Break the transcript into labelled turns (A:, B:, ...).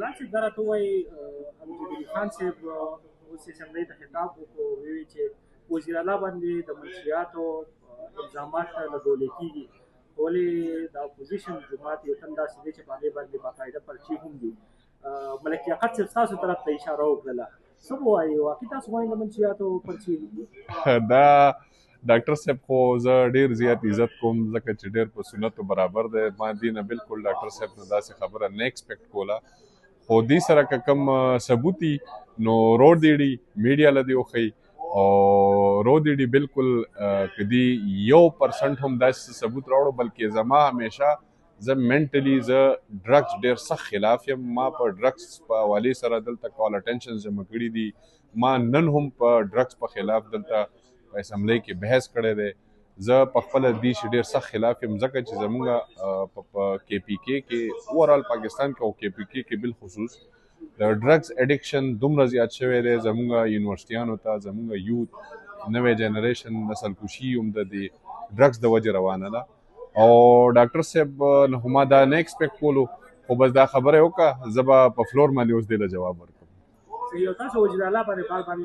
A: الله صاحب دا راته ووایي امجد خان صاحب اوس اسمبلۍ ته خطاب وکړو ویې چې وزیر اعلی باندې د منشیاتو الزامات لګولی کېږي ولې د اپوزیشن جماعت یو تن داسې دی چې په هغې باندې باقاعده پرچې هم دي ملک لیاقت صاحب ستاسو طرف ته اشاره وکړله څه به وایي واقعي تاسو وایي د منشیاتو پرچې دي
B: دا ډاکټر صاحب خو زه ډېر زیات عزت کوم ځکه چې ډېر په سنتو برابر دی ما دې نه بالکل ډاکټر صاحب نه داسې خبره نه ایکسپیکټ کوله خو دې سره که کوم ثبوت وي نو روډ دیډي میډیا له دې وښیي او روډ دیډي بالکل که دې 1% هم داسې ثبوت راوړو بلکې زما همیشه زه منټلی زه ډرګس ډېر سخت خلاف یم ما په ډرګس په حوالې سره دلته کال اټینشن جمع کړي دي ما نن هم په ډرګس په خلاف دلته په اسمبلی کې بحث کړی دی زه په خپله دې شي ډېر سخت خلاف یم ځکه چې زموږ په کې پی کې کې اوورال پاکستان کې او کې پی کې کې بالخصوص د ډرګس اډکشن دومره زیات شوی دی زموږ یونیورسټیانو ته زموږ یوت نوی جنریشن نسل کشي هم د دې ډرګس د وجې روانه ده او ډاکټر صاحب نه ما دا نه ایکسپیکټ کولو خو بس دا خبره یې وکړه زه به په فلور باندې اوس دې له جواب ورکړم
A: یو تاسو وزیر اعلی باندې